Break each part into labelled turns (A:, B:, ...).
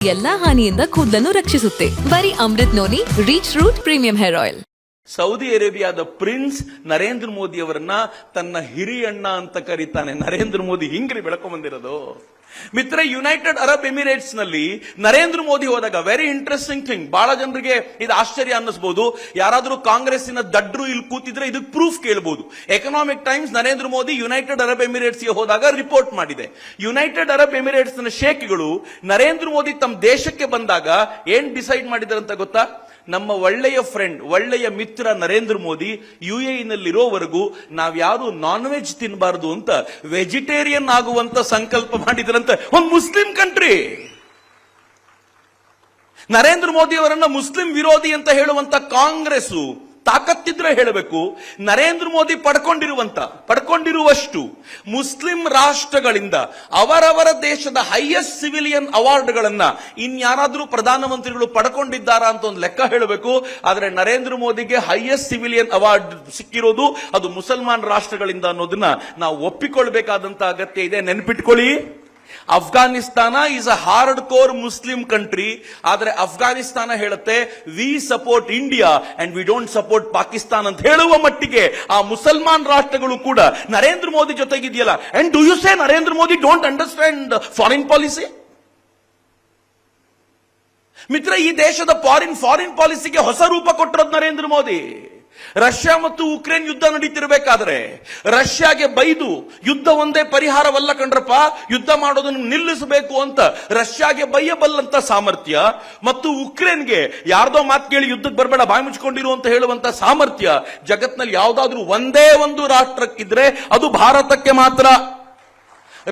A: ಎಲ್ಲಾ ಹಾನಿಯಿಂದ ಕೂದಲನ್ನು ರಕ್ಷಿಸುತ್ತೆ. ಬರೀ Amrit noni reach root premium hair oil.
B: Saudi ಅರೇಬಿಯಾದ ಪ್ರಿನ್ಸ್ ನರೇಂದ್ರ ಮೋದಿ ಅವರನ್ನ ತನ್ನ ಹಿರಿಯಣ್ಣ ಅಂತ ಕರೀತಾನೆ. ನರೇಂದ್ರ ಮೋದಿ ಹಿಂಗ್ರಿ ಬೆಳಕೊಂಡ್ ಬಂದಿರೋದು. ಮಿತ್ರ, ಯುನೈಟೆಡ್ ಅರಬ್ ಎಮಿರೇಟ್ಸ್ ನಲ್ಲಿ ನರೇಂದ್ರ ಮೋದಿ ಹೋದಾಗ ವೆರಿ ಇಂಟ್ರೆಸ್ಟಿಂಗ್ ಥಿಂಗ್, ಬಹಳ ಜನರಿಗೆ ಇದು ಆಶ್ಚರ್ಯ ಅನ್ನಿಸಬಹುದು. ಯಾರಾದ್ರೂ ಕಾಂಗ್ರೆಸ್ಸಿನ ದಡ್ರು ಇಲ್ಲಿ ಕೂತಿದ್ರೆ ಇದಕ್ಕೆ ಪ್ರೂಫ್ ಕೇಳಬಹುದು. Economic times Narendra Modi United Arab Emirates ಗೆ ಹೋದಾಗ ರಿಪೋರ್ಟ್ ಮಾಡಿದೆ. ಯುನೈಟೆಡ್ ಅರಬ್ ಎಮಿರೇಟ್ಸ್ ನ ಶೇಖ್ಗಳು ನರೇಂದ್ರ ಮೋದಿ ತಮ್ಮ ದೇಶಕ್ಕೆ ಬಂದಾಗ ಏನ್ ಡಿಸೈಡ್ ಮಾಡಿದಾರೆ ಅಂತ ಗೊತ್ತಾ? ನಮ್ಮ ಒಳ್ಳೆಯ ಫ್ರೆಂಡ್, ಒಳ್ಳೆಯ ಮಿತ್ರ ನರೇಂದ್ರ ಮೋದಿ UAE ನಲ್ಲಿರೋವರೆಗೂ ನಾವ್ಯಾರು ನಾನ್ ವೆಜ್ ತಿನ್ನಬಾರದು ಅಂತ ವೆಜಿಟೇರಿಯನ್ ಆಗುವಂತ ಸಂಕಲ್ಪ ಮಾಡಿದ್ರಂತೆ. ಒಂದು ಮುಸ್ಲಿಂ ಕಂಟ್ರಿ ನರೇಂದ್ರ ಮೋದಿ ಅವರನ್ನ ಮುಸ್ಲಿಂ ವಿರೋಧಿ ಅಂತ ಹೇಳುವಂತ ಕಾಂಗ್ರೆಸ್ ತಾಕತ್ತಿದ್ರೆ ಹೇಳಬೇಕು. ನರೇಂದ್ರ ಮೋದಿ ಪಡ್ಕೊಂಡಿರುವಷ್ಟು ಮುಸ್ಲಿಂ ರಾಷ್ಟ್ರಗಳಿಂದ ಅವರವರ ದೇಶದ ಹೈಯೆಸ್ಟ್ ಸಿವಿಲಿಯನ್ ಅವಾರ್ಡ್ಗಳನ್ನ ಇನ್ಯಾರಾದ್ರೂ ಪ್ರಧಾನಮಂತ್ರಿಗಳು ಪಡ್ಕೊಂಡಿದ್ದಾರಾ ಅಂತ ಒಂದು ಲೆಕ್ಕ ಹೇಳಬೇಕು. ಆದ್ರೆ ನರೇಂದ್ರ ಮೋದಿಗೆ ಹೈಯೆಸ್ಟ್ ಸಿವಿಲಿಯನ್ ಅವಾರ್ಡ್ ಸಿಕ್ಕಿರೋದು ಅದು ಮುಸಲ್ಮಾನ್ ರಾಷ್ಟ್ರಗಳಿಂದ ಅನ್ನೋದನ್ನ ನಾವು ಒಪ್ಪಿಕೊಳ್ಬೇಕಾದಂತ ಅಗತ್ಯ ಇದೆ. ನೆನ್ಪಿಟ್ಕೊಳ್ಳಿ, Afghanistan is a hard core Muslim country. ಆದ್ರೆ ಅಫ್ಘಾನಿಸ್ತಾನ ಹೇಳುತ್ತೆ we support India and we don't support Pakistan ಅಂತ ಹೇಳುವ ಮಟ್ಟಿಗೆ ಆ ಮುಸಲ್ಮಾನ್ ರಾಷ್ಟ್ರಗಳು ಕೂಡ ನರೇಂದ್ರ ಮೋದಿ ಜೊತೆಗಿದೆಯಲ್ಲ. And do you say Narendra Modi don't understand foreign policy? ಮಿತ್ರ, ಈ ದೇಶದ ಫಾರಿನ್ ಪಾಲಿಸಿಗೆ ಹೊಸ ರೂಪ ಕೊಟ್ಟಿರೋದು ನರೇಂದ್ರ ಮೋದಿ. ರಷ್ಯಾ ಮತ್ತು ಉಕ್ರೇನ್ ಯುದ್ಧ ನಡೀತಿರ್ಬೇಕಾದ್ರೆ ರಷ್ಯಾಗೆ ಬೈದು ಯುದ್ಧ ಒಂದೇ ಪರಿಹಾರವಲ್ಲ ಕಣ್ರಪ್ಪ, ಯುದ್ಧ ಮಾಡೋದನ್ನು ನಿಲ್ಲಿಸಬೇಕು ಅಂತ ರಷ್ಯಾಗೆ ಬೈಯಬಲ್ಲಂತ ಸಾಮರ್ಥ್ಯ ಮತ್ತು ಉಕ್ರೇನ್ಗೆ ಯಾರ್ದೋ ಮಾತು ಕೇಳಿ ಯುದ್ಧಕ್ಕೆ ಬರಬೇಡ ಬಾಯಿ ಮುಚ್ಕೊಂಡಿರು ಅಂತ ಹೇಳುವಂತ ಸಾಮರ್ಥ್ಯ ಜಗತ್ನಲ್ಲಿ ಯಾವ್ದಾದ್ರೂ ಒಂದೇ ಒಂದು ರಾಷ್ಟ್ರಕ್ಕಿದ್ರೆ ಅದು ಭಾರತಕ್ಕೆ ಮಾತ್ರ.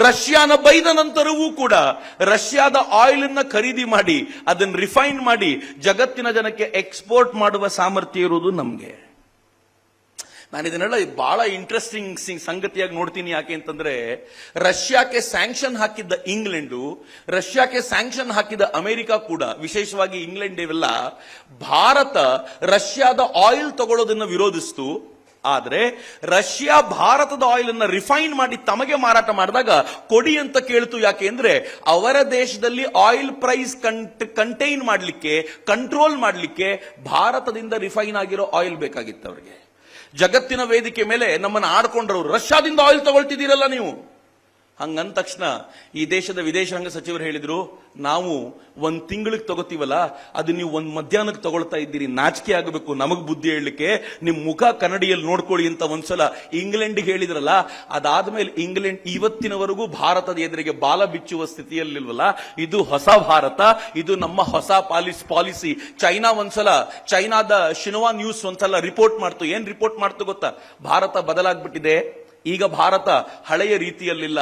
B: ರಷ್ಯಾನ ಬೈದ ನಂತರವೂ ಕೂಡ ರಷ್ಯಾದ ಆಯಿಲ್ ಅನ್ನ ಖರೀದಿ ಮಾಡಿ ಅದನ್ನು ರಿಫೈನ್ ಮಾಡಿ ಜಗತ್ತಿನ ಜನಕ್ಕೆ ಎಕ್ಸ್ಪೋರ್ಟ್ ಮಾಡುವ ಸಾಮರ್ಥ್ಯ ಇರುವುದು ನಮ್ಗೆ. ನಾನು ಇದನ್ನೆಲ್ಲ ಬಹಳ ಇಂಟ್ರೆಸ್ಟಿಂಗ್ ಸಂಗತಿಯಾಗಿ ನೋಡ್ತೀನಿ. ಯಾಕೆ ಅಂತಂದ್ರೆ ರಷ್ಯಾಕ್ಕೆ ಸ್ಯಾಂಕ್ಷನ್ ಹಾಕಿದ್ದ ಇಂಗ್ಲೆಂಡು, ರಷ್ಯಾಕ್ಕೆ ಸ್ಯಾಂಕ್ಷನ್ ಹಾಕಿದ ಅಮೆರಿಕ ಕೂಡ, ವಿಶೇಷವಾಗಿ ಇಂಗ್ಲೆಂಡ್ ಇವೆಲ್ಲ ಭಾರತ ರಷ್ಯಾದ ಆಯಿಲ್ ತಗೊಳ್ಳೋದನ್ನ ವಿರೋಧಿಸ್ತು. ಆದ್ರೆ ರಷ್ಯಾ ಭಾರತದ ಆಯಿಲ್ ಅನ್ನ ರಿಫೈನ್ ಮಾಡಿ ತಮಗೆ ಮಾರಾಟ ಮಾಡಿದಾಗ ಕೊಡಿ ಅಂತ ಕೇಳ್ತು. ಯಾಕೆ ಅಂದ್ರೆ ಅವರ ದೇಶದಲ್ಲಿ ಆಯಿಲ್ ಪ್ರೈಸ್ ಕಂಟೈನ್ ಮಾಡಲಿಕ್ಕೆ, ಕಂಟ್ರೋಲ್ ಮಾಡಲಿಕ್ಕೆ ಭಾರತದಿಂದ ರಿಫೈನ್ ಆಗಿರೋ ಆಯಿಲ್ ಬೇಕಾಗಿತ್ತು ಅವರಿಗೆ. ಜಗತ್ತಿನ ವೇದಿಕೆ ಮೇಲೆ ನಮ್ಮನ್ನು ಆಡ್ಕೊಂಡ್ರವರು, ರಷ್ಯಾದಿಂದ ಆಯಿಲ್ ತಗೊಳ್ತಿದ್ದೀರಲ್ಲ ನೀವು. ಹಂಗಂದ ತಕ್ಷಣ ಈ ದೇಶದ ವಿದೇಶಾಂಗ ಸಚಿವರು ಹೇಳಿದ್ರು, ನಾವು ಒಂದ್ ತಿಂಗಳಿಗೆ ತಗೋತೀವಲ್ಲ ಅದು ನೀವು ಒಂದ್ ಮಧ್ಯಾಹ್ನಕ್ಕೆ ತಗೊಳ್ತಾ ಇದ್ದೀರಿ, ನಾಚಿಕೆ ಆಗಬೇಕು ನಮಗ್ ಬುದ್ಧಿ ಹೇಳಲಿಕ್ಕೆ, ನಿಮ್ ಮುಖ ಕನ್ನಡಿಯಲ್ಲಿ ನೋಡ್ಕೊಳ್ಳಿ ಅಂತ ಒಂದ್ಸಲ ಇಂಗ್ಲೆಂಡ್ಗೆ ಹೇಳಿದ್ರಲ್ಲ. ಅದಾದ್ಮೇಲೆ ಇಂಗ್ಲೆಂಡ್ ಇವತ್ತಿನವರೆಗೂ ಭಾರತದ ಎದುರಿಗೆ ಬಾಲ ಬಿಚ್ಚುವ ಸ್ಥಿತಿಯಲ್ಲಿಲ್ವಲ್ಲ. ಇದು ಹೊಸ ಭಾರತ, ಇದು ನಮ್ಮ ಹೊಸ ಪಾಲಿಸಿ. ಚೈನಾದ ಶಿನ್ವಾ ನ್ಯೂಸ್ ಒಂದ್ಸಲ ರಿಪೋರ್ಟ್ ಮಾಡ್ತು. ಏನ್ ರಿಪೋರ್ಟ್ ಮಾಡ್ತು ಗೊತ್ತಾ? ಭಾರತ ಬದಲಾಗ್ಬಿಟ್ಟಿದೆ. ಈಗ ಭಾರತ ಹಳೆಯ ರೀತಿಯಲ್ಲಿಲ್ಲ.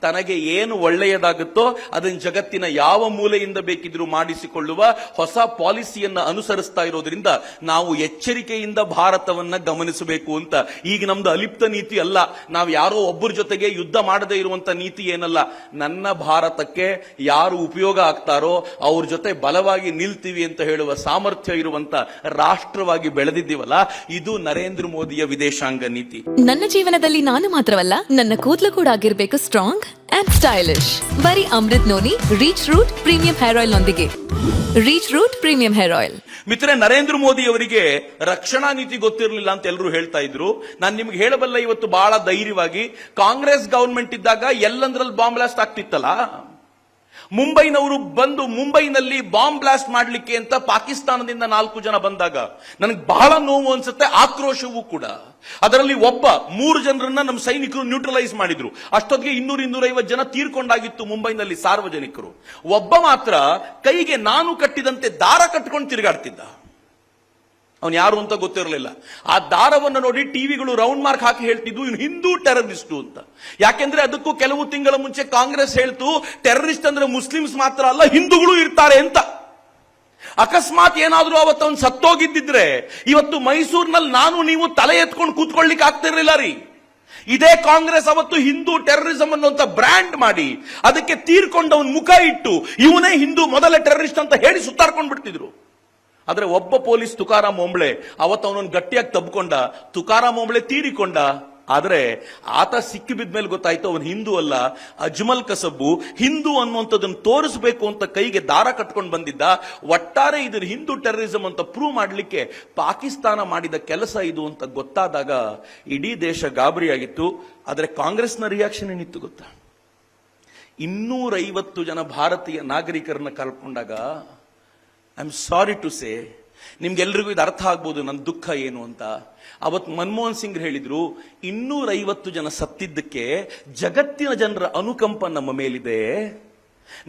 B: ತನಗೆ ಏನು ಒಳ್ಳೆಯದಾಗುತ್ತೋ ಅದನ್ನು ಜಗತ್ತಿನ ಯಾವ ಮೂಲೆಯಿಂದ ಬೇಕಿದ್ರೂ ಮಾಡಿಸಿಕೊಳ್ಳುವ ಹೊಸ ಪಾಲಿಸಿಯನ್ನ ಅನುಸರಿಸ್ತಾ ಇರೋದ್ರಿಂದ ನಾವು ಎಚ್ಚರಿಕೆಯಿಂದ ಭಾರತವನ್ನ ಗಮನಿಸಬೇಕು ಅಂತ. ಈಗ ನಮ್ದು ಅಲಿಪ್ತ ನೀತಿ ಅಲ್ಲ, ನಾವು ಯಾರೋ ಒಬ್ಬರ ಜೊತೆಗೆ ಯುದ್ಧ ಮಾಡದೇ ಇರುವಂತ ನೀತಿ ಏನಲ್ಲ. ನನ್ನ ಭಾರತಕ್ಕೆ ಯಾರು ಉಪಯೋಗ ಆಗ್ತಾರೋ ಅವ್ರ ಜೊತೆ ಬಲವಾಗಿ ನಿಲ್ತೀವಿ ಅಂತ ಹೇಳುವ ಸಾಮರ್ಥ್ಯ ಇರುವಂತ ರಾಷ್ಟ್ರವಾಗಿ ಬೆಳೆದಿದ್ದೀವಲ್ಲ, ಇದು ನರೇಂದ್ರ ಮೋದಿಯ ವಿದೇಶಾಂಗ ನೀತಿ.
A: ನನ್ನ ಜೀವನದಲ್ಲಿ ನಾನು ಮಾತ್ರವಲ್ಲ, ನನ್ನ ಕೂದಲು ಕೂಡ ಆಗಿರ್ಬೇಕು ಸ್ಟ್ರಾಂಗ್ ಅಂಡ್ ಸ್ಟೈಲಿಶ್. ಬರೀ Amrit noni reach root premium hair oil ನೊಂದಿಗೆ. Reach root premium hair oil.
B: ಮಿತ್ರ, ನರೇಂದ್ರ ಮೋದಿ ಅವರಿಗೆ ರಕ್ಷಣಾ ನೀತಿ ಗೊತ್ತಿರಲಿಲ್ಲ ಅಂತ ಎಲ್ಲರೂ ಹೇಳ್ತಾ ಇದ್ರು. ನಾನು ನಿಮ್ಗೆ ಹೇಳಬಲ್ಲ, ಇವತ್ತು ಬಹಳ ಧೈರ್ಯವಾಗಿ ಕಾಂಗ್ರೆಸ್ ಗವರ್ಮೆಂಟ್ ಇದ್ದಾಗ ಎಲ್ಲಂದ್ರಲ್ಲಿ ಬಾಂಬ್ ಬ್ಲಾಸ್ಟ್ ಆಗ್ತಿತ್ತಲ್ಲ. ಮುಂಬೈನವರು ಬಂದು ಮುಂಬೈನಲ್ಲಿ ಬಾಂಬ್ ಬ್ಲಾಸ್ಟ್ ಮಾಡಲಿಕ್ಕೆ ಅಂತ ಪಾಕಿಸ್ತಾನದಿಂದ 4 ಜನ ಬಂದಾಗ ನನಗೆ ಬಹಳ ನೋವು ಅನ್ಸುತ್ತೆ, ಆಕ್ರೋಶವೂ ಕೂಡ. ಅದರಲ್ಲಿ 3 ಜನರನ್ನ ನಮ್ಮ ಸೈನಿಕರು ನ್ಯೂಟ್ರಲೈಸ್ ಮಾಡಿದ್ರು. ಅಷ್ಟೊತ್ತಿಗೆ 200-250 ಜನ ತೀರ್ಕೊಂಡಾಗಿತ್ತು ಮುಂಬೈನಲ್ಲಿ ಸಾರ್ವಜನಿಕರು. ಒಬ್ಬ ಮಾತ್ರ ಕೈಗೆ ನಾನು ಕಟ್ಟಿದಂತೆ ದಾರ ಕಟ್ಕೊಂಡು ತಿರುಗಾಡ್ತಿದ್ದ. ಅವನು ಯಾರು ಅಂತ ಗೊತ್ತಿರಲಿಲ್ಲ. ಆ ದಾರವನ್ನು ನೋಡಿ ಟಿವಿಗಳು ರೌಂಡ್ ಮಾರ್ಕ್ ಹಾಕಿ ಹೇಳ್ತಿದ್ವು, ಇವನು ಹಿಂದೂ ಟೆರರಿಸ್ಟು ಅಂತ. ಯಾಕೆಂದ್ರೆ ಅದಕ್ಕೂ ಕೆಲವು ತಿಂಗಳ ಮುಂಚೆ ಕಾಂಗ್ರೆಸ್ ಹೇಳ್ತು ಟೆರರಿಸ್ಟ್ ಅಂದ್ರೆ ಮುಸ್ಲಿಮ್ಸ್ ಮಾತ್ರ ಅಲ್ಲ, ಹಿಂದೂಗಳು ಇರ್ತಾರೆ ಅಂತ. ಅಕಸ್ಮಾತ್ ಏನಾದ್ರೂ ಅವತ್ತು ಅವನು ಸತ್ತೋಗಿದ್ದಿದ್ರೆ ಇವತ್ತು ಮೈಸೂರಿನಲ್ಲಿ ನಾನು ನೀವು ತಲೆ ಎತ್ಕೊಂಡು ಕೂತ್ಕೊಳ್ಳಿಕ್ಕೆ ಆಗ್ತಿರ್ಲಿಲ್ಲ ರೀ. ಇದೇ ಕಾಂಗ್ರೆಸ್ ಅವತ್ತು ಹಿಂದೂ ಟೆರರಿಸಂ ಅನ್ನುವಂತ ಬ್ರ್ಯಾಂಡ್ ಮಾಡಿ ಅದಕ್ಕೆ ತೀರ್ಕೊಂಡವನ್ ಮುಖ ಇಟ್ಟು ಇವನೇ ಹಿಂದೂ ಮೊದಲ ಟೆರರಿಸ್ಟ್ ಅಂತ ಹೇಳಿ ಸುತ್ತಾಡ್ಕೊಂಡು ಬಿಡ್ತಿದ್ರು. ಆದ್ರೆ ಒಬ್ಬ ಪೊಲೀಸ್ ತುಕಾರಾಮ್ ಓಂಬ್ಳೆ ಅವತ್ತು ಅವನನ್ನು ಗಟ್ಟಿಯಾಗಿ ತಬ್ಕೊಂಡ. ತುಕಾರಾಮ್ ಓಂಬ್ಳೆ ತೀರಿಕೊಂಡ. ಆದ್ರೆ ಆತ ಸಿಕ್ಕಿ ಬಿದ್ಮೇಲೆ ಗೊತ್ತಾಯ್ತು ಅವನು ಹಿಂದೂ ಅಲ್ಲ, ಅಜ್ಮಲ್ ಕಸಬ್ಬು. ಹಿಂದೂ ಅನ್ನುವಂಥದ್ದನ್ನು ತೋರಿಸಬೇಕು ಅಂತ ಕೈಗೆ ದಾರ ಕಟ್ಕೊಂಡು ಬಂದಿದ್ದ. ಒಟ್ಟಾರೆ ಇದನ್ನು ಹಿಂದೂ ಟೆರರಿಸಂ ಅಂತ ಪ್ರೂವ್ ಮಾಡಲಿಕ್ಕೆ ಪಾಕಿಸ್ತಾನ ಮಾಡಿದ ಕೆಲಸ ಇದು ಅಂತ ಗೊತ್ತಾದಾಗ ಇಡೀ ದೇಶ ಗಾಬರಿಯಾಗಿತ್ತು. ಆದ್ರೆ ಕಾಂಗ್ರೆಸ್ನ ರಿಯಾಕ್ಷನ್ ಏನಿತ್ತು ಗೊತ್ತಾ? 250 ಜನ ಭಾರತೀಯ ನಾಗರಿಕರನ್ನ ಕಳ್ಕೊಂಡಾಗ, I am sorry to say, ನಿಮ್ಗೆಲ್ರಿಗೂ ಇದು ಅರ್ಥ ಆಗ್ಬೋದು ನನ್ನ ದುಃಖ ಏನು ಅಂತ. ಅವತ್ತು ಮನಮೋಹನ್ ಸಿಂಗ್ ಹೇಳಿದ್ರು, 250 ಜನ ಸತ್ತಿದ್ದಕ್ಕೆ ಜಗತ್ತಿನ ಜನರ ಅನುಕಂಪ ನಮ್ಮ ಮೇಲಿದೆ.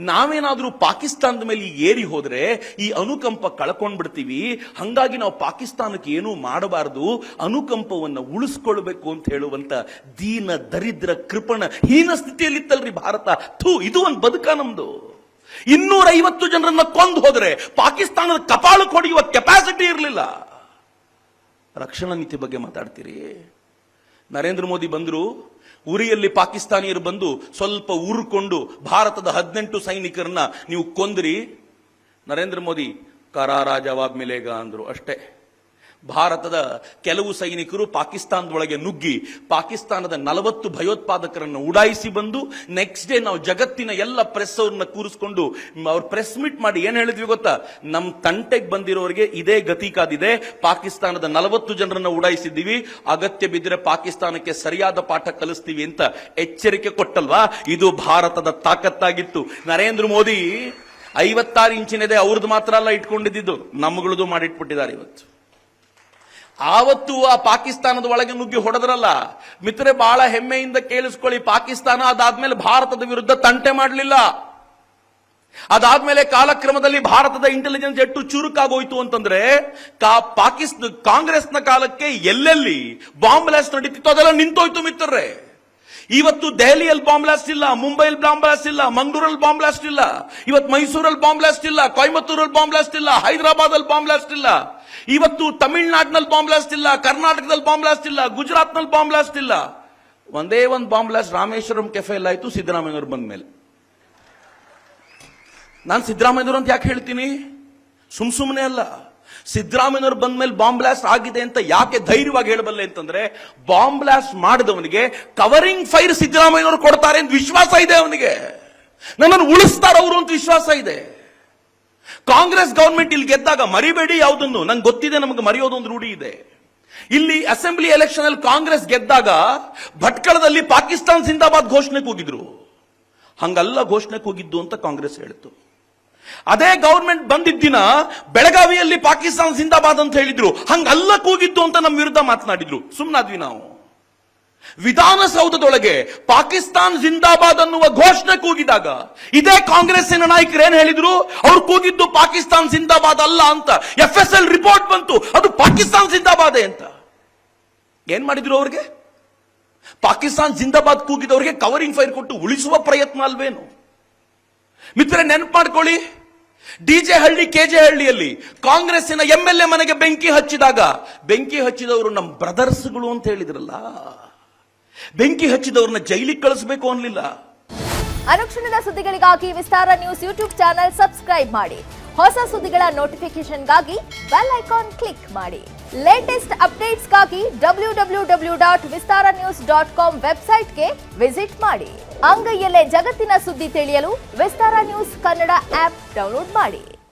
B: ನಾವೇನಾದ್ರೂ ಪಾಕಿಸ್ತಾನದ ಮೇಲೆ ಏರಿ ಹೋದ್ರೆ ಈ ಅನುಕಂಪ ಕಳ್ಕೊಂಡ್ಬಿಡ್ತೀವಿ. ಹಂಗಾಗಿ ನಾವು ಪಾಕಿಸ್ತಾನಕ್ಕೆ ಏನೂ ಮಾಡಬಾರದು, ಅನುಕಂಪವನ್ನು ಉಳಿಸ್ಕೊಳ್ಬೇಕು ಅಂತ ಹೇಳುವಂತ ದೀನ ದರಿದ್ರ ಕೃಪಣ ಹೀನ ಸ್ಥಿತಿಯಲ್ಲಿತ್ತಲ್ರಿ ಭಾರತ. ಇದು ಒಂದು ಬದುಕ ನಮ್ದು. 250 ಜನರನ್ನ ಕೊಂದು ಹೋದ್ರೆ ಪಾಕಿಸ್ತಾನದ ಕಪಾಳಕ್ಕೆ ಹೊಡೆಯುವ ಕೆಪಾಸಿಟಿ ಇರಲಿಲ್ಲ. ರಕ್ಷಣಾ ನೀತಿ ಬಗ್ಗೆ ಮಾತಾಡ್ತೀರಿ. ನರೇಂದ್ರ ಮೋದಿ ಬಂದ್ರು, ಉರಿಯಲ್ಲಿ ಪಾಕಿಸ್ತಾನಿಯರು ಬಂದು ಸ್ವಲ್ಪ ಉರುಕೊಂಡು ಭಾರತದ 18 ಸೈನಿಕರನ್ನ ನೀವು ಕೊಂದ್ರಿ. ನರೇಂದ್ರ ಮೋದಿ ಕರಾರ ಜವಾಬ್ ಮಿಲೇಗ ಅಂದ್ರು ಅಷ್ಟೇ. ಭಾರತದ ಕೆಲವು ಸೈನಿಕರು ಪಾಕಿಸ್ತಾನದೊಳಗೆ ನುಗ್ಗಿ ಪಾಕಿಸ್ತಾನದ 40 ಭಯೋತ್ಪಾದಕರನ್ನು ಉಡಾಯಿಸಿ ಬಂದು ನೆಕ್ಸ್ಟ್ ಡೇ ನಾವು ಜಗತ್ತಿನ ಎಲ್ಲ ಪ್ರೆಸ್ ಅವ್ರನ್ನ ಕೂರಿಸ್ಕೊಂಡು ಅವ್ರು ಪ್ರೆಸ್ ಮೀಟ್ ಮಾಡಿ ಏನ್ ಹೇಳಿದ್ವಿ ಗೊತ್ತಾ? ನಮ್ ತಂಟೆಗೆ ಬಂದಿರೋರಿಗೆ ಇದೇ ಗತಿ ಕಾದಿದೆ. ಪಾಕಿಸ್ತಾನದ 40 ಜನರನ್ನ ಉಡಾಯಿಸಿದ್ದೀವಿ, ಅಗತ್ಯ ಬಿದ್ದರೆ ಪಾಕಿಸ್ತಾನಕ್ಕೆ ಸರಿಯಾದ ಪಾಠ ಕಲಿಸ್ತೀವಿ ಅಂತ ಎಚ್ಚರಿಕೆ ಕೊಟ್ಟಲ್ವಾ? ಇದು ಭಾರತದ ತಾಕತ್ತಾಗಿತ್ತು. ನರೇಂದ್ರ ಮೋದಿ 56 ಇಂಚಿನಿದೆ, ಅವ್ರದ್ದು ಮಾತ್ರ ಅಲ್ಲ ಇಟ್ಕೊಂಡಿದ್ದು, ನಮ್ಗಳದು ಮಾಡಿಟ್ಬಿಟ್ಟಿದ್ದಾರೆ ಇವತ್ತು. ಆವತ್ತು ಆ ಪಾಕಿಸ್ತಾನದ ಒಳಗೆ ನುಗ್ಗಿ ಹೊಡೆದ್ರಲ್ಲ ಮಿತ್ರರೆ, ಬಹಳ ಹೆಮ್ಮೆಯಿಂದ ಕೇಳಿಸ್ಕೊಳ್ಳಿ, ಪಾಕಿಸ್ತಾನ ಅದಾದ್ಮೇಲೆ ಭಾರತದ ವಿರುದ್ಧ ತಂಟೆ ಮಾಡಲಿಲ್ಲ. ಅದಾದ್ಮೇಲೆ ಕಾಲಕ್ರಮದಲ್ಲಿ ಭಾರತದ ಇಂಟೆಲಿಜೆನ್ಸ್ ಎಷ್ಟು ಚುರುಕಾಗೋಯ್ತು ಅಂತಂದ್ರೆ, ಕಾಂಗ್ರೆಸ್ನ ಕಾಲಕ್ಕೆ ಎಲ್ಲೆಲ್ಲಿ ಬಾಂಬ್ ಬ್ಲಾಸ್ಟ್ ನಡೀತಿತ್ತು ಅದೆಲ್ಲ ನಿಂತೋಯ್ತು ಮಿತ್ರರೇ. ಇವತ್ತು ದೆಹಲಿಯಲ್ಲಿ ಬಾಂಬ್ ಬ್ಲಾಸ್ಟ್ ಇಲ್ಲ, ಮುಂಬೈಲಿ ಬಾಂಬ್ ಬ್ಲಾಸ್ಟ್ ಇಲ್ಲ, ಮಂಗಳೂರಲ್ಲಿ ಬಾಂಬ್ ಬ್ಲಾಸ್ಟ್ ಇಲ್ಲ, ಇವತ್ತು ಮೈಸೂರಲ್ಲಿ ಬಾಂಬ್ ಬ್ಲಾಸ್ಟ್ ಇಲ್ಲ, ಕೊಯಮತ್ತೂರಲ್ಲಿ ಬಾಂಬ್ ಬ್ಲಾಸ್ಟ್ ಇಲ್ಲ, ಹೈದರಾಬಾದ್ ಅಲ್ಲಿ ಬಾಂಬ್ ಬ್ಲಾಸ್ಟ್ ಇಲ್ಲ, ಇವತ್ತು ತಮಿಳುನಾಡಿನಲ್ಲಿ ಬಾಂಬ್ ಬ್ಲಾಸ್ಟ್ ಇಲ್ಲ, ಕರ್ನಾಟಕದಲ್ಲಿ ಬಾಂಬ್ ಬ್ಲಾಸ್ಟ್ ಇಲ್ಲ, ಗುಜರಾತ್ನಲ್ಲಿ ಬಾಂಬ್ ಬ್ಲಾಸ್ಟ್ ಇಲ್ಲ. ಒಂದೇ ಒಂದು ಬಾಂಬ್ ಬ್ಲಾಸ್ಟ್ ರಾಮೇಶ್ವರಂ ಕೆಫೆ ಎಲ್ಲ ಆಯ್ತು ಸಿದ್ದರಾಮಯ್ಯನವರು ಬಂದ ಮೇಲೆ. ನಾನು ಸಿದ್ದರಾಮಯ್ಯನವರು ಅಂತ ಯಾಕೆ ಹೇಳ್ತೀನಿ? ಸುಮ್ಮನೆ ಅಲ್ಲ, ಸಿದ್ದರಾಮಯ್ಯನವರು ಬಂದ ಮೇಲೆ ಬಾಂಬ್ ಬ್ಲಾಸ್ಟ್ ಆಗಿದೆ ಅಂತ ಯಾಕೆ ಧೈರ್ಯವಾಗಿ ಹೇಳಬಲ್ಲೆ ಅಂತಂದ್ರೆ, ಬಾಂಬ್ ಬ್ಲಾಸ್ಟ್ ಮಾಡಿದವನಿಗೆ ಕವರಿಂಗ್ ಫೈರ್ ಸಿದ್ದರಾಮಯ್ಯನವರು ಕೊಡ್ತಾರೆ ಅಂತ ವಿಶ್ವಾಸ ಇದೆ ಅವನಿಗೆ. ನನ್ನನ್ನು ಉಳಿಸ್ತಾರೆ ಅವರು ಅಂತ ವಿಶ್ವಾಸ ಇದೆ. ಕಾಂಗ್ರೆಸ್ ಗವರ್ಮೆಂಟ್ ಇಲ್ಲಿ ಗೆದ್ದಾಗ ಮರಿಬೇಡಿ ಯಾವುದನ್ನು, ನಂಗೆ ಗೊತ್ತಿದೆ, ನಮಗೆ ಮರೆಯೋದೊಂದು ರೂಢಿ ಇದೆ. ಇಲ್ಲಿ ಅಸೆಂಬ್ಲಿ ಎಲೆಕ್ಷನ್ ಅಲ್ಲಿ ಕಾಂಗ್ರೆಸ್ ಗೆದ್ದಾಗ ಭಟ್ಕಳದಲ್ಲಿ ಪಾಕಿಸ್ತಾನ್ ಜಿಂದಾಬಾದ್ ಘೋಷಣೆ ಕೂಗಿದ್ರು. ಹಂಗಲ್ಲ ಘೋಷಣೆ ಕೂಗಿದ್ದು ಅಂತ ಕಾಂಗ್ರೆಸ್ ಹೇಳಿತು. ಅದೇ ಗವರ್ಮೆಂಟ್ ಬಂದಿದ್ದಿನ ಬೆಳಗಾವಿಯಲ್ಲಿ ಪಾಕಿಸ್ತಾನ್ ಜಿಂದಾಬಾದ್ ಅಂತ ಹೇಳಿದ್ರು, ಹಂಗಲ್ಲ ಕೂಗಿದ್ದು ಅಂತ ನಮ್ಮ ವಿರುದ್ಧ ಮಾತನಾಡಿದ್ರು. ಸುಮ್ಮನಾದ್ವಿ ನಾವು. ವಿಧಾನಸೌಧದೊಳಗೆ ಪಾಕಿಸ್ತಾನ್ ಜಿಂದಾಬಾದ್ ಅನ್ನುವ ಘೋಷಣೆ ಕೂಗಿದಾಗ ಇದೇ ಕಾಂಗ್ರೆಸ್ಸಿನ ನಾಯಕರು ಏನ್ ಹೇಳಿದ್ರು? ಅವ್ರು ಕೂಗಿದ್ದು ಪಾಕಿಸ್ತಾನ್ ಜಿಂದಾಬಾದ್ ಅಲ್ಲ ಅಂತ. FSL ರಿಪೋರ್ಟ್ ಬಂತು, ಅದು ಪಾಕಿಸ್ತಾನ್ ಜಿಂದಾಬಾದೇ ಅಂತ. ಏನ್ ಮಾಡಿದ್ರು ಅವ್ರಿಗೆ? ಪಾಕಿಸ್ತಾನ್ ಜಿಂದಾಬಾದ್ ಕೂಗಿದವರಿಗೆ ಕವರಿಂಗ್ ಫೈರ್ ಕೊಟ್ಟು ಉಳಿಸುವ ಪ್ರಯತ್ನ ಅಲ್ವೇನು? ಮಿತ್ರರೇ, ನೆನಪು ಮಾಡ್ಕೊಳ್ಳಿ, DJ ಹಳ್ಳಿ KJ ಹಳ್ಳಿಯಲ್ಲಿ ಕಾಂಗ್ರೆಸ್ಸಿನ MLA ಮನೆಗೆ ಬೆಂಕಿ ಹಚ್ಚಿದಾಗ ಬೆಂಕಿ ಹಚ್ಚಿದವರು ನಮ್ಮ ಬ್ರದರ್ಸ್ಗಳು ಅಂತ ಹೇಳಿದ್ರಲ್ಲ, ಬೆಂಕಿ ಹಚ್ಚಿದವ್ರನ್ನ ಜೈಲಿಗೆ ಕಳಿಸಬೇಕು ಅನ್ಲಿಲ್ಲ.
C: ಅನುಕ್ಷಣದ ಸುದ್ದಿಗಳಿಗಾಗಿ ವಿಸ್ತಾರ ನ್ಯೂಸ್ ಯೂಟ್ಯೂಬ್ ಚಾನೆಲ್ ಸಬ್ಸ್ಕ್ರೈಬ್ ಮಾಡಿ. ಹೊಸ ಸುದ್ದಿಗಳ ನೋಟಿಫಿಕೇಶನ್ಗಾಗಿ ಬೆಲ್ ಐಕಾನ್ ಕ್ಲಿಕ್ ಮಾಡಿ. ಲೇಟೆಸ್ಟ್ ಅಪ್ಡೇಟ್ಸ್ಗಾಗಿ www.vistaranews.com ವೆಬ್ಸೈಟ್ಗೆ ವಿಸಿಟ್ ಮಾಡಿ. ಅಂಗೈಯಲ್ಲೇ ಜಗತ್ತಿನ ಸುದ್ದಿ ತಿಳಿಯಲು ವಿಸ್ತಾರ ನ್ಯೂಸ್ ಕನ್ನಡ ಆಪ್ ಡೌನ್ಲೋಡ್ ಮಾಡಿ.